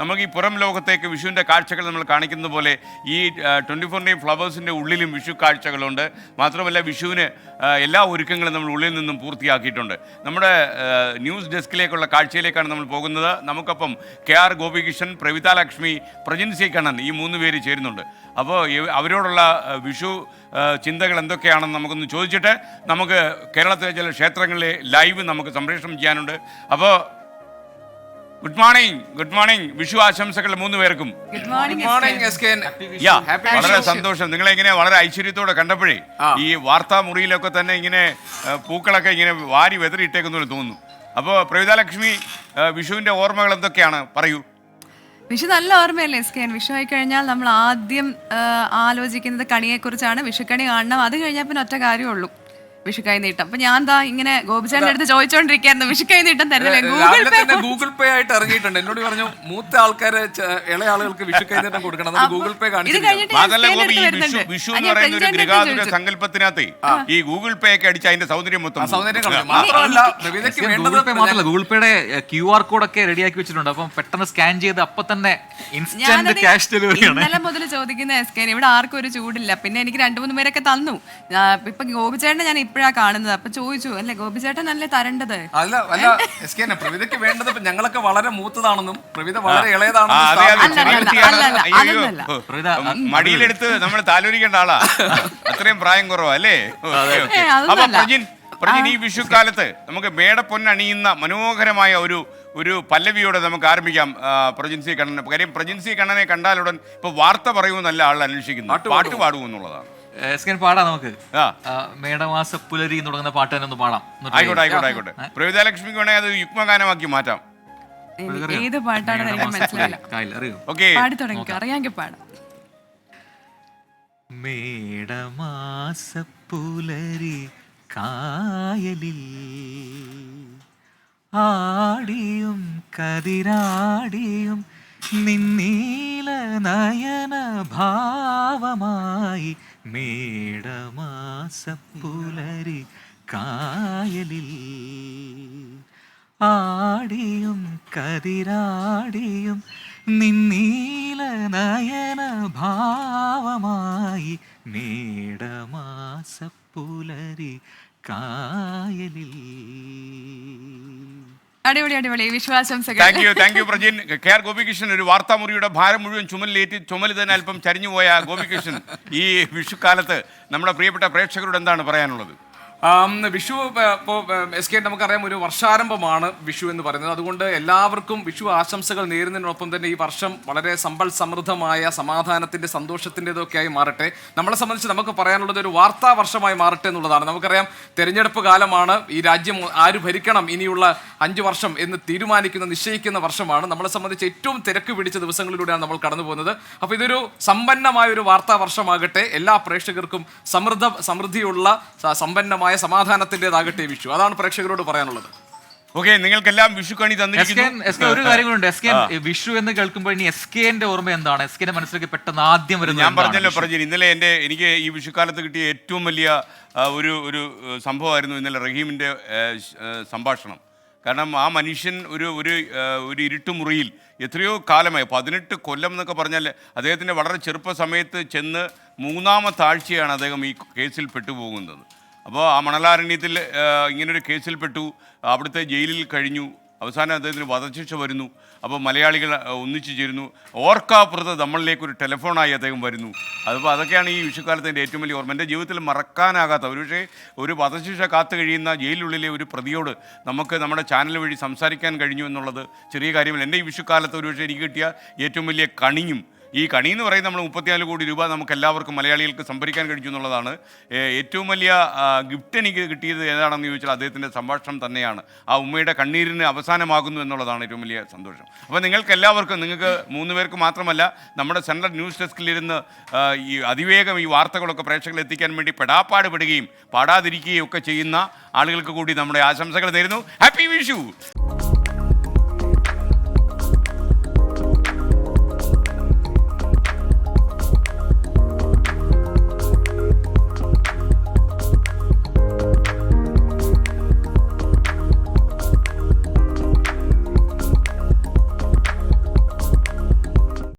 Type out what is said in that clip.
നമുക്ക് ഈ പുറം ലോകത്തേക്ക് വിഷുവിൻ്റെ കാഴ്ചകൾ നമ്മൾ കാണിക്കുന്നത് പോലെ ഈ 24 ഫ്ലവേഴ്സിൻ്റെ ഉള്ളിലും വിഷു കാഴ്ചകളുണ്ട്. മാത്രമല്ല വിഷുവിന് എല്ലാ ഒരുക്കങ്ങളും നമ്മൾ ഉള്ളിൽ നിന്നും പൂർത്തിയാക്കിയിട്ടുണ്ട്. നമ്മുടെ ന്യൂസ് ഡെസ്കിലേക്കുള്ള കാഴ്ചയിലേക്കാണ് നമ്മൾ പോകുന്നത്. നമുക്കൊപ്പം KR ഗോപികൃഷ്ണൻ, പ്രവിത ലക്ഷ്മി, പ്രജിൻ സി കണ്ണൻ ഈ 3 പേര് ചേരുന്നുണ്ട്. അപ്പോൾ അവരോടുള്ള വിഷു ചിന്തകൾ എന്തൊക്കെയാണെന്ന് നമുക്കൊന്ന് ചോദിച്ചിട്ട് നമുക്ക് കേരളത്തിലെ ചില ക്ഷേത്രങ്ങളിലെ ലൈവ് നമുക്ക് സംപ്രേഷണം ചെയ്യാനുണ്ട്. അപ്പോൾ ഗുഡ് മോർണിംഗ് വിഷു ആശംസകൾ 3 പേർക്കും. വളരെ സന്തോഷം. നിങ്ങളെങ്ങനെ വളരെ ഐശ്വര്യത്തോടെ കണ്ടപ്പോഴേ ഈ വാർത്താ മുറിയിലൊക്കെ തന്നെ ഇങ്ങനെ പൂക്കളൊക്കെ ഇങ്ങനെ വാരി വെതറിയിട്ടേക്കുന്നു തോന്നുന്നു. അപ്പോൾ പ്രവിത ലക്ഷ്മി, വിഷുവിൻ്റെ ഓർമ്മകൾ എന്തൊക്കെയാണ്, പറയൂ. വിഷു നല്ല ഓർമ്മയല്ലേ SKN? വിഷു ആയി കഴിഞ്ഞാൽ നമ്മൾ ആദ്യം ആലോചിക്കുന്നത് കണിയെക്കുറിച്ചാണ്. വിഷുക്കണി കാണണം. അത് കഴിഞ്ഞാൽ പിന്നെ ഒറ്റ കാര്യമുള്ളൂ, വിഷുക്കൈ നീട്ടം. അപ്പൊ ഞാൻ എന്താ ഇങ്ങനെ ഗോപിച്ചേട്ടൻ്റെ അടുത്ത് ചോദിച്ചോണ്ടിരിക്കായിരുന്നു, വിഷുക്കൈ നീട്ടം തരുന്നില്ലേ? ഗൂഗിൾ പേ ആയിട്ട് ഇറങ്ങിയിട്ടുണ്ട്. എന്നോട് പറഞ്ഞു മൂത്ത ആൾക്കാരെ ഇളയ ആളുകൾക്ക് വിഷുക്കൈ നീട്ടം കൊടുക്കണം, ഗൂഗിൾ പേ കാണിച്ചു. വിഷു എന്ന് പറയുന്ന ഒരു ഗ്രഹാതുര സങ്കല്പത്തിനകത്ത് ഈ ഗൂഗിൾ പേ ഒക്കെ അടിച്ച് അതിന്റെ സൗന്ദര്യം മാത്രമല്ല ഗൂഗിൾ പേയുടെ QR കോഡൊക്കെ റെഡിയാക്കി വെച്ചിട്ടുണ്ട്. അപ്പം പെട്ടെന്ന് സ്കാൻ ചെയ്ത് അപ്പൊ തന്നെ ഇൻസ്റ്റന്റ് ക്യാഷ് ഡെലിവറിയാണ്. ഇന്നലെ മുതൽ ചോദിക്കുന്ന SKN, ഇവിടെ ആർക്കും ഒരു ചൂടില്ല. പിന്നെ എനിക്ക് 2-3 പേരൊക്കെ തന്നു. ഇപ്പൊ ഗോപിച്ചേട്ടനെ ഞാൻ ഇപ്പഴാ കാണുന്നത്. അപ്പൊ ചോദിച്ചു, അല്ലേ ഗോപിച്ചേട്ടൻ അല്ലേ തരേണ്ടത്? അല്ല പ്രവിതയ്ക്ക് വേണ്ടത് ഞങ്ങളൊക്കെ വളരെ മൂത്തതാണെന്നും പ്രവിത വളരെ ഇളയതാണെന്നും. മടിയിലെടുത്ത് നമ്മൾ താലോലിക്കേണ്ട ആളാ, അത്രയും പ്രായം കുറവാ അല്ലേ? അപ്പൊ പ്രജിൻ, ഈ വിഷുക്കാലത്ത് നമുക്ക് മേടപ്പൊന്നണിയുന്ന മനോഹരമായ ഒരു പല്ലവിയോടെ നമുക്ക് ആരംഭിക്കാം. പ്രജിൻ സി കണ്ണൻ, കാര്യം പ്രജിൻ സി കണ്ണനെ കണ്ടാലുടൻ ഇപ്പൊ വാർത്ത പറയുമെന്നല്ല ആൾ അന്വേഷിക്കുന്നു, പാട്ട് പാടുമെന്നുള്ളതാണ്. പാടാം നമുക്ക്. മേടമാസ പുലരി തുടങ്ങുന്ന പാട്ട് തന്നെ ഒന്ന് പാടാം. ആയിക്കോട്ടെ. പ്രവിത ലക്ഷ്മിക്ക് വേണമെങ്കിൽ അത് യുഗ്മഗാനമാക്കി മാറ്റാം. ഏത് പാട്ടാണെന്ന് എനിക്ക് മനസ്സിലായില്ല. പാടി തുടങ്ങിക്കോ, അറിയാമെങ്കിൽ പാടാം. മേടമാസ പുലരി കായലിൽ ആടിയും കതിരാടിയും നിന്നീല നയന ഭാവമായി മേടമാസപ്പുലരി കായലിൽ ആടിയും കതിരാടിയും നിന്നീല നയന ഭാവമായി മേടമാസപ്പുലരി കായലിൽ. അടിപൊളി വിശ്വാസംസകൾ. Thank you Prajin. KR Gopikrishnan, ഒരു വാർത്താമുറിയുടെ ഭാരം മുഴുവൻ ചുമല് തന്നെ അല്പം ചരിഞ്ഞുപോയ ഗോപികൃഷ്ണൻ, ഈ വിഷുക്കാലത്ത് നമ്മുടെ പ്രിയപ്പെട്ട പ്രേക്ഷകരോട് എന്താണ് പറയാനുള്ളത്? വിഷു ഇപ്പോൾ SK നമുക്കറിയാം, ഒരു വർഷാരംഭമാണ് വിഷു എന്ന് പറയുന്നത്. അതുകൊണ്ട് എല്ലാവർക്കും വിഷു ആശംസകൾ നേരുന്നതിനൊപ്പം തന്നെ ഈ വർഷം വളരെ സമ്പൽ സമൃദ്ധമായ സമാധാനത്തിൻ്റെ സന്തോഷത്തിൻ്റെതൊക്കെ ആയി മാറട്ടെ. നമ്മളെ സംബന്ധിച്ച് നമുക്ക് പറയാനുള്ളത് ഒരു വാർത്താ വർഷമായി മാറട്ടെ എന്നുള്ളതാണ്. നമുക്കറിയാം, തെരഞ്ഞെടുപ്പ് കാലമാണ്. ഈ രാജ്യം ആര് ഭരിക്കണം ഇനിയുള്ള 5 വർഷം എന്ന് നിശ്ചയിക്കുന്ന വർഷമാണ്. നമ്മളെ സംബന്ധിച്ച് ഏറ്റവും തിരക്ക് പിടിച്ച ദിവസങ്ങളിലൂടെയാണ് നമ്മൾ കടന്നു പോകുന്നത്. അപ്പോൾ ഇതൊരു സമ്പന്നമായ ഒരു വാർത്താ വർഷമാകട്ടെ. എല്ലാ പ്രേക്ഷകർക്കും സമൃദ്ധിയുള്ള സമ്പന്നമായ സമാധാനത്തിൻ്റെതാകട്ടെ വിഷു. അതാണ് പ്രേക്ഷകരോട് പറയാനുള്ളത്. നിങ്ങൾക്കെല്ലാം വിഷു കണി തന്നിരിക്കുന്നു. ഒരു കാര്യം കൂടെ, വിഷു എന്ന് കേൾക്കുമ്പോൾ ഇനി SKന്റെ ഓർമ്മ എന്താണ്? SKന്റെ മനസ്സിലേക്ക് പെട്ടെന്ന് ആദ്യം വരുന്നത്? ഞാൻ പറഞ്ഞല്ലോ പ്രജിൻ, ഇന്നലെ എനിക്ക് ഈ വിഷുക്കാലത്ത് കിട്ടിയ ഏറ്റവും വലിയ ഒരു സംഭവമായിരുന്നു ഇന്നലെ റഹീമിൻ്റെ സംഭാഷണം. കാരണം ആ മനുഷ്യൻ ഒരു ഇരുട്ടുമുറിയിൽ എത്രയോ കാലമായി, 18 കൊല്ലം എന്നൊക്കെ പറഞ്ഞാൽ അദ്ദേഹത്തിൻ്റെ വളരെ ചെറുപ്പ സമയത്ത് ചെന്ന് 3ാമത്തെ ആഴ്ചയാണ് അദ്ദേഹം ഈ കേസിൽ പെട്ടുപോകുന്നത്. അപ്പോൾ ആ മണലാരണ്യത്തിൽ ഇങ്ങനൊരു കേസിൽ പെട്ടു, അവിടുത്തെ ജയിലിൽ കഴിഞ്ഞു, അവസാനം അദ്ദേഹത്തിന് വധശിക്ഷ വരുന്നു. അപ്പോൾ മലയാളികൾ ഒന്നിച്ചു ചേരുന്നു. ഓർക്കാപ്പുറത്ത് നമ്മളിലേക്കൊരു ടെലിഫോണായി അദ്ദേഹം വരുന്നു. അതിപ്പോൾ അതൊക്കെയാണ് ഈ വിഷുക്കാലത്തിൻ്റെ ഏറ്റവും വലിയ ഓർമ്മ. എൻ്റെ ജീവിതത്തിൽ മറക്കാനാകാത്ത, ഒരുപക്ഷേ ഒരു വധശിക്ഷ കാത്തു കഴിയുന്ന ജയിലിനുള്ളിലെ ഒരു പ്രതിയോട് നമുക്ക് നമ്മുടെ ചാനൽ വഴി സംസാരിക്കാൻ കഴിഞ്ഞു എന്നുള്ളത് ചെറിയ കാര്യമല്ല. എൻ്റെ ഈ വിഷുക്കാലത്ത് ഒരുപക്ഷേ എനിക്ക് കിട്ടിയ ഏറ്റവും വലിയ കണിയും, ഈ കണി എന്ന് പറയുന്നത് നമ്മൾ 34 കോടി രൂപ നമുക്ക് എല്ലാവർക്കും മലയാളികൾക്ക് സംഭരിക്കാൻ കഴിഞ്ഞു എന്നുള്ളതാണ്. ഏറ്റവും വലിയ ഗിഫ്റ്റ് എനിക്ക് കിട്ടിയത് ഏതാണെന്ന് ചോദിച്ചാൽ അദ്ദേഹത്തിൻ്റെ സംഭാഷണം തന്നെയാണ്. ആ ഉമ്മയുടെ കണ്ണീരിന് അവസാനമാകുന്നു എന്നുള്ളതാണ് ഏറ്റവും വലിയ സന്തോഷം. അപ്പോൾ നിങ്ങൾക്ക് 3 പേർക്ക് മാത്രമല്ല, നമ്മുടെ സെൻട്രൽ ന്യൂസ് ഡെസ്കിലിരുന്ന് ഈ അതിവേഗം ഈ വാർത്തകളൊക്കെ പ്രേക്ഷകരിൽ എത്തിക്കാൻ വേണ്ടി പെടാപ്പാട് പെടുകയും പാടാതിരിക്കുകയും ഒക്കെ ചെയ്യുന്ന ആളുകൾക്ക് കൂടി നമ്മുടെ ആശംസകൾ നേരുന്നു. ഹാപ്പി വിഷു.